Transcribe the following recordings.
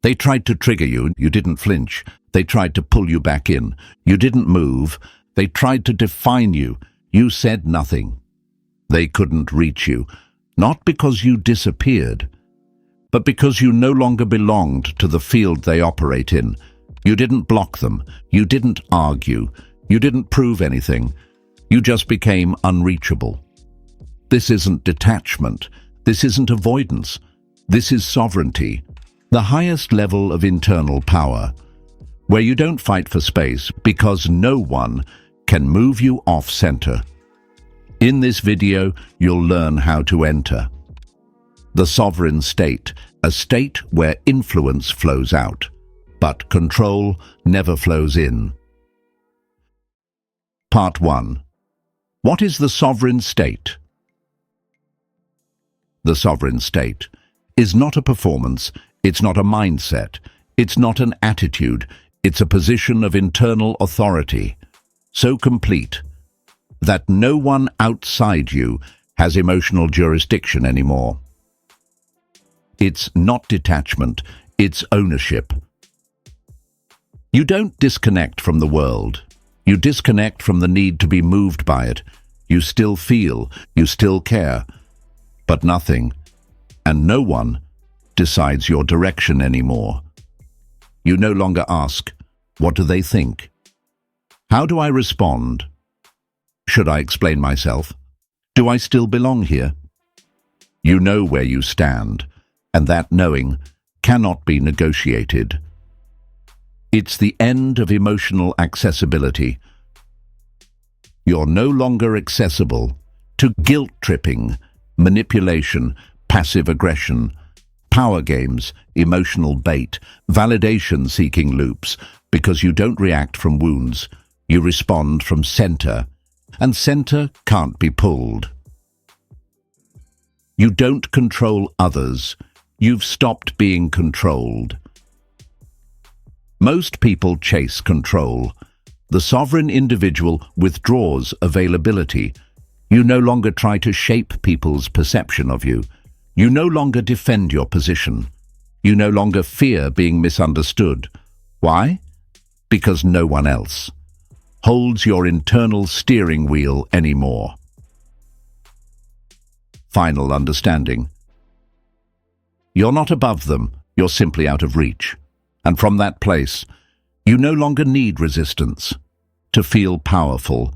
They tried to trigger you, you didn't flinch. They tried to pull you back in. You didn't move. They tried to define you. You said nothing. They couldn't reach you, not because you disappeared, but because you no longer belonged to the field they operate in. You didn't block them. You didn't argue. You didn't prove anything. You just became unreachable. This isn't detachment. This isn't avoidance. This is sovereignty, the highest level of internal power, where you don't fight for space because no one can move you off center. In this video, you'll learn how to enter the sovereign state, a state where influence flows out, but control never flows in. Part 1. What is the sovereign state? The sovereign state is not a performance, it's not a mindset, it's not an attitude, it's a position of internal authority, so complete that no one outside you has emotional jurisdiction anymore. It's not detachment, it's ownership. You don't disconnect from the world. You disconnect from the need to be moved by it. You still feel, you still care, but nothing, and no one, decides your direction anymore. You no longer ask, what do they think? How do I respond? Should I explain myself? Do I still belong here? You know where you stand, and that knowing cannot be negotiated. It's the end of emotional accessibility. You're no longer accessible to guilt-tripping, manipulation, passive aggression, power games, emotional bait, validation-seeking loops, because you don't react from wounds, you respond from center, and center can't be pulled. You don't control others, you've stopped being controlled. Most people chase control. The sovereign individual withdraws availability. You no longer try to shape people's perception of you. You no longer defend your position. You no longer fear being misunderstood. Why? Because no one else holds your internal steering wheel anymore. Final understanding. You're not above them, you're simply out of reach. And from that place, you no longer need resistance to feel powerful.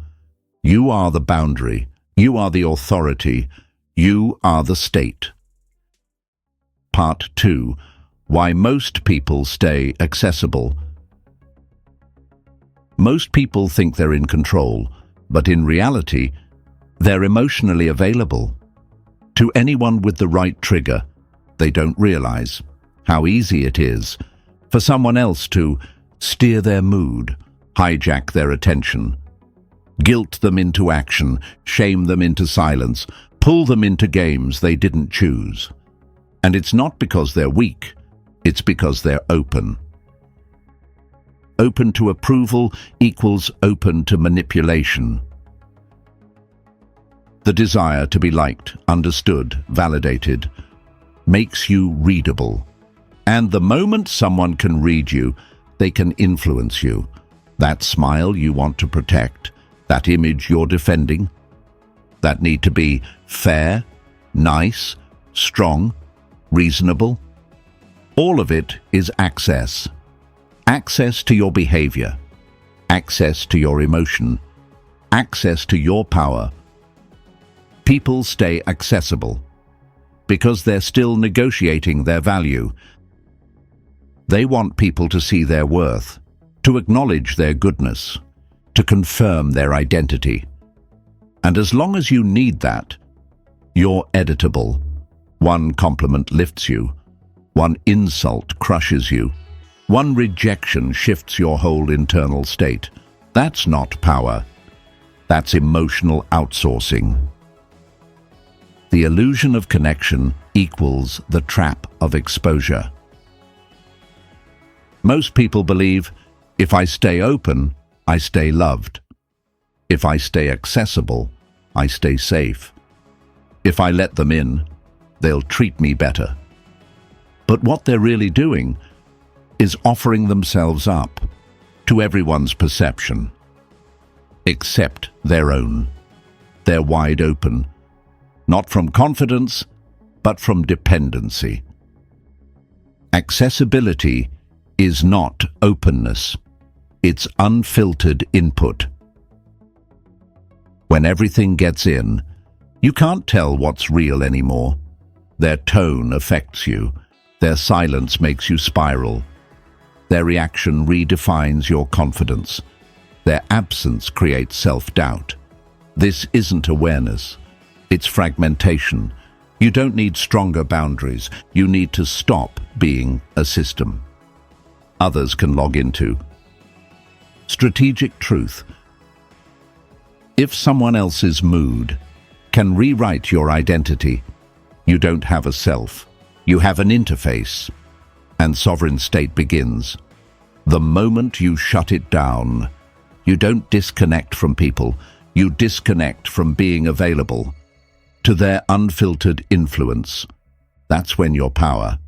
You are the boundary, you are the authority, you are the state. Part 2. Why most people stay accessible. Most people think they're in control, but in reality, they're emotionally available. To anyone with the right trigger, they don't realize how easy it is for someone else to steer their mood, hijack their attention, guilt them into action, shame them into silence, pull them into games they didn't choose. And it's not because they're weak, it's because they're open. Open to approval equals open to manipulation. The desire to be liked, understood, validated, makes you readable. And the moment someone can read you, they can influence you. That smile you want to protect, that image you're defending, that need to be fair, nice, strong, reasonable. All of it is access. Access to your behavior, access to your emotion, access to your power. People stay accessible because they're still negotiating their value. They want people to see their worth, to acknowledge their goodness, to confirm their identity. And as long as you need that, you're editable. One compliment lifts you, one insult crushes you, one rejection shifts your whole internal state. That's not power. That's emotional outsourcing. The illusion of connection equals the trap of exposure. Most people believe, if I stay open, I stay loved. If I stay accessible, I stay safe. If I let them in, they'll treat me better. But what they're really doing is offering themselves up to everyone's perception, except their own. They're wide open, not from confidence, but from dependency. Accessibility is not openness. It's unfiltered input. When everything gets in, you can't tell what's real anymore. Their tone affects you. Their silence makes you spiral. Their reaction redefines your confidence. Their absence creates self-doubt. This isn't awareness. It's fragmentation. You don't need stronger boundaries. You need to stop being a system others can log into. Strategic truth. If someone else's mood can rewrite your identity, you don't have a self. You have an interface. And sovereign state begins. The moment you shut it down, you don't disconnect from people. You disconnect from being available to their unfiltered influence. That's when your power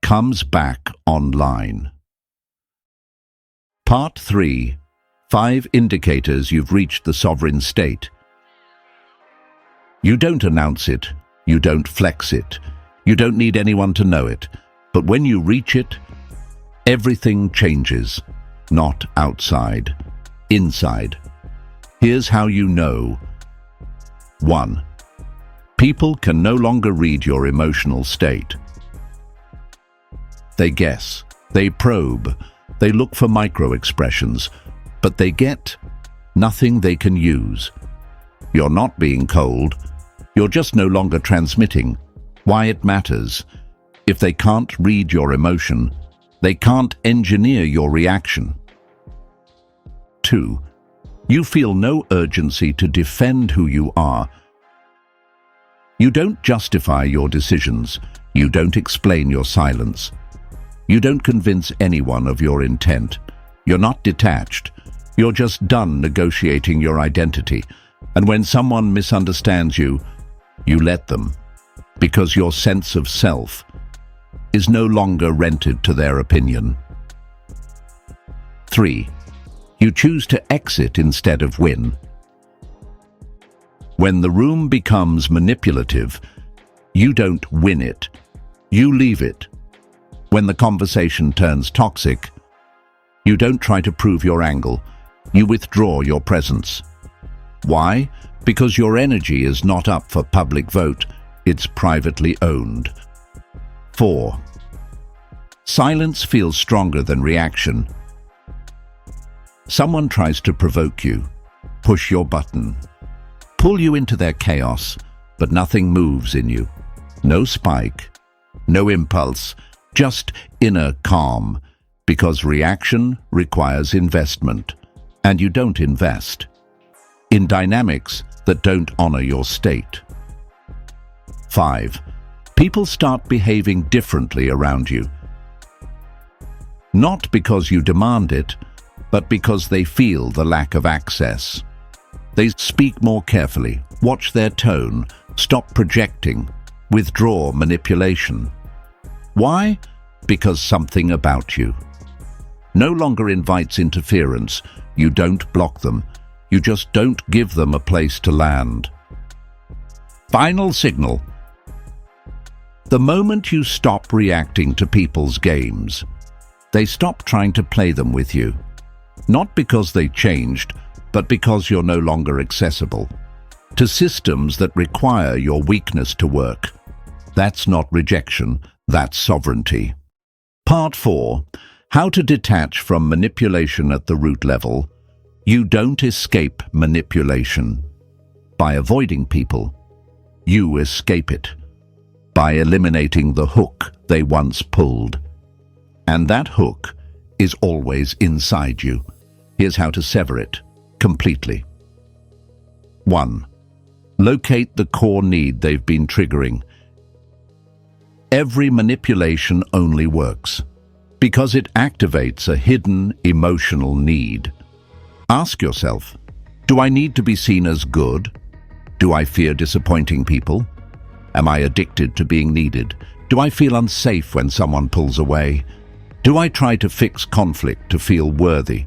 comes back online. Part 3. 5 indicators you've reached the sovereign state. You don't announce it. You don't flex it. You don't need anyone to know it. But when you reach it, everything changes. Not outside, inside. Here's how you know. 1. People can no longer read your emotional state. They guess, they probe, they look for micro-expressions, but they get nothing they can use. You're not being cold, you're just no longer transmitting why it matters. If they can't read your emotion, they can't engineer your reaction. 2. You feel no urgency to defend who you are. You don't justify your decisions. You don't explain your silence. You don't convince anyone of your intent. You're not detached. You're just done negotiating your identity. And when someone misunderstands you, you let them, because your sense of self is no longer rented to their opinion. 3. You choose to exit instead of win. When the room becomes manipulative, you don't win it, you leave it. When the conversation turns toxic, you don't try to prove your angle, you withdraw your presence. Why? Because your energy is not up for public vote, it's privately owned. 4. Silence feels stronger than reaction. Someone tries to provoke you, push your button, pull you into their chaos, but nothing moves in you. No spike, no impulse, just inner calm, because reaction requires investment, and you don't invest in dynamics that don't honor your state. 5. People start behaving differently around you. Not because you demand it, but because they feel the lack of access. They speak more carefully, watch their tone, stop projecting, withdraw manipulation. Why? Because something about you no longer invites interference. You don't block them. You just don't give them a place to land. Final signal. The moment you stop reacting to people's games, they stop trying to play them with you. Not because they changed, but because you're no longer accessible to systems that require your weakness to work. That's not rejection, that's sovereignty. Part 4. How to detach from manipulation at the root level. You don't escape manipulation by avoiding people. You escape it by eliminating the hook they once pulled. And that hook is always inside you. Here's how to sever it completely. 1. Locate the core need they've been triggering. Every manipulation only works because it activates a hidden emotional need. Ask yourself, do I need to be seen as good? Do I fear disappointing people? Am I addicted to being needed? Do I feel unsafe when someone pulls away? Do I try to fix conflict to feel worthy?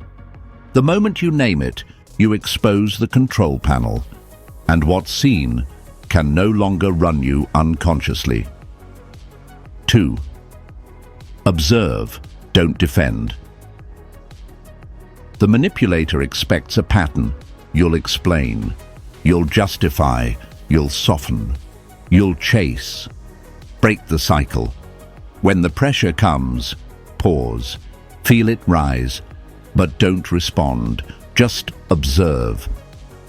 The moment you name it, you expose the control panel, and what's seen can no longer run you unconsciously. 2. Observe, don't defend. The manipulator expects a pattern. You'll explain, you'll justify, you'll soften, you'll chase. Break the cycle. When the pressure comes, pause, feel it rise, but don't respond. Just observe.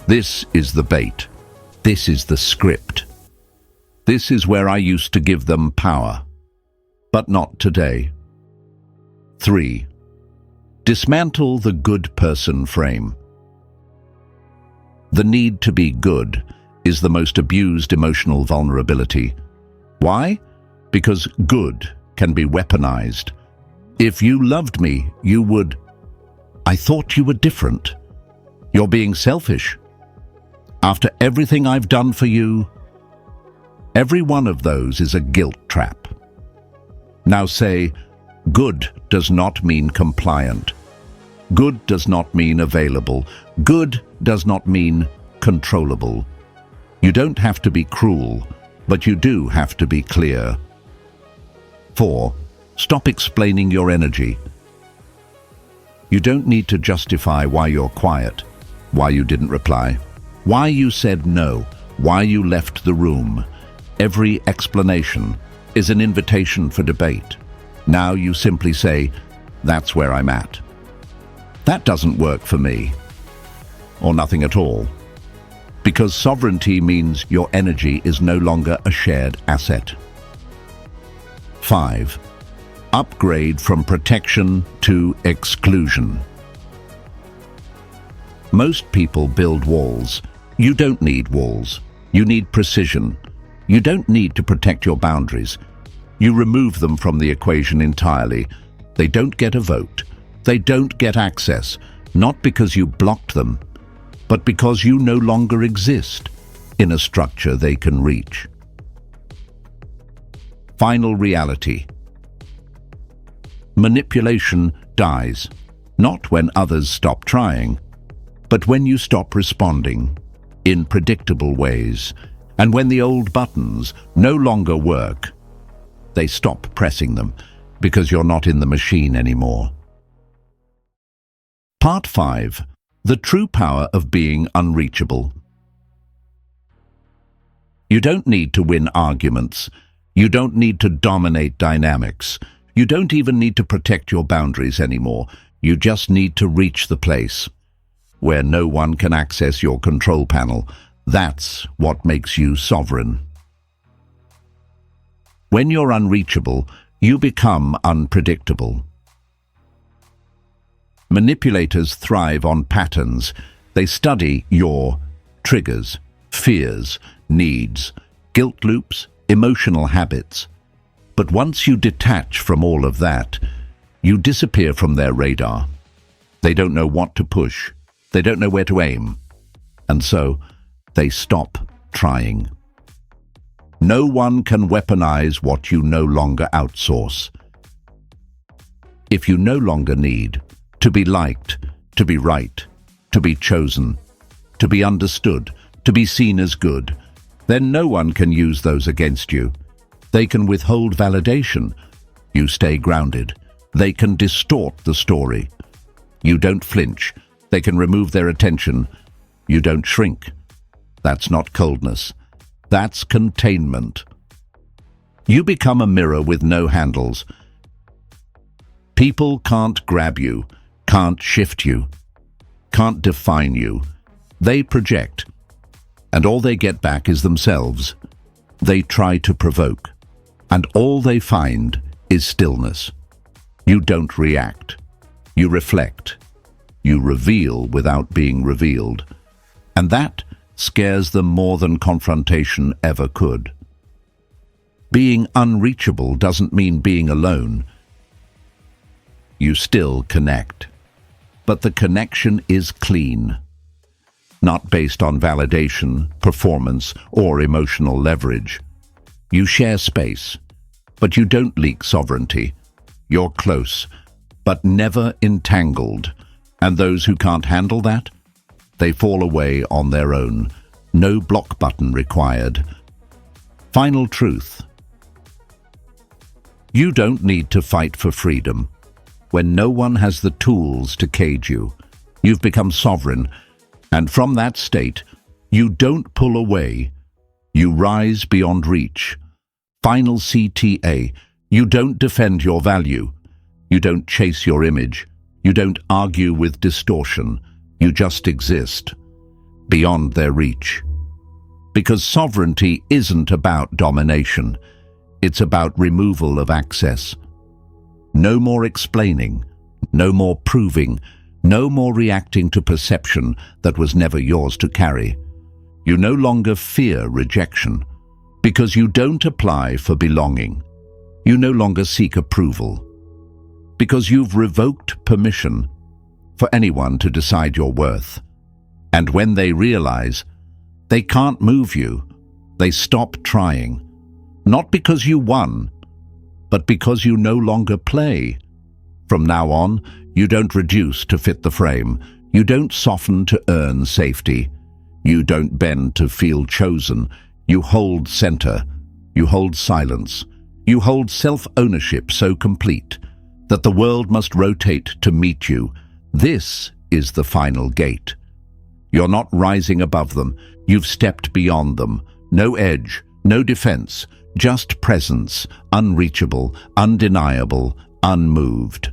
This is the bait. This is the script. This is where I used to give them power, but not today. 3. Dismantle the good person frame. The need to be good is the most abused emotional vulnerability. Why? Because good can be weaponized. If you loved me, you would... I thought you were different. You're being selfish. After everything I've done for you, every one of those is a guilt trap. Now say, good does not mean compliant. Good does not mean available. Good does not mean controllable. You don't have to be cruel, but you do have to be clear. 4. Stop explaining your energy. You don't need to justify why you're quiet, why you didn't reply, why you said no, why you left the room. Every explanation is an invitation for debate. Now you simply say, that's where I'm at. That doesn't work for me, or nothing at all. Because sovereignty means your energy is no longer a shared asset. 5. Upgrade from protection to exclusion. Most people build walls. You don't need walls. You need precision. You don't need to protect your boundaries. You remove them from the equation entirely. They don't get a vote. They don't get access, not because you blocked them, but because you no longer exist in a structure they can reach. Final reality. Manipulation dies, not when others stop trying, but when you stop responding in predictable ways, and when the old buttons no longer work, they stop pressing them because you're not in the machine anymore. Part 5. The true power of being unreachable. You don't need to win arguments. You don't need to dominate dynamics. You don't even need to protect your boundaries anymore. You just need to reach the place where no one can access your control panel. That's what makes you sovereign. When you're unreachable, you become unpredictable. Manipulators thrive on patterns. They study your triggers, fears, needs, guilt loops, emotional habits. But once you detach from all of that, you disappear from their radar. They don't know what to push. They don't know where to aim. And so, they stop trying. No one can weaponize what you no longer outsource. If you no longer need to be liked, to be right, to be chosen, to be understood, to be seen as good, then no one can use those against you. They can withhold validation. You stay grounded. They can distort the story. You don't flinch. They can remove their attention. You don't shrink. That's not coldness. That's containment. You become a mirror with no handles. People can't grab you, can't shift you, can't define you. They project, and all they get back is themselves. They try to provoke, and all they find is stillness. You don't react. You reflect. You reveal without being revealed. And that scares them more than confrontation ever could. Being unreachable doesn't mean being alone. You still connect. But the connection is clean, not based on validation, performance, or emotional leverage. You share space, but you don't leak sovereignty. You're close, but never entangled. And those who can't handle that, they fall away on their own. No block button required. Final truth. You don't need to fight for freedom. When no one has the tools to cage you, you've become sovereign. And from that state, you don't pull away. You rise beyond reach. Final CTA. You don't defend your value. You don't chase your image. You don't argue with distortion. You just exist, beyond their reach. Because sovereignty isn't about domination. It's about removal of access. No more explaining, no more proving, no more reacting to perception that was never yours to carry. You no longer fear rejection, because you don't apply for belonging. You no longer seek approval, because you've revoked permission for anyone to decide your worth. And when they realize they can't move you, they stop trying. Not because you won, but because you no longer play. From now on, you don't reduce to fit the frame. You don't soften to earn safety. You don't bend to feel chosen. You hold center. You hold silence. You hold self-ownership so complete that the world must rotate to meet you. This is the final gate. You're not rising above them. You've stepped beyond them. No edge, no defense, just presence, unreachable, undeniable, unmoved.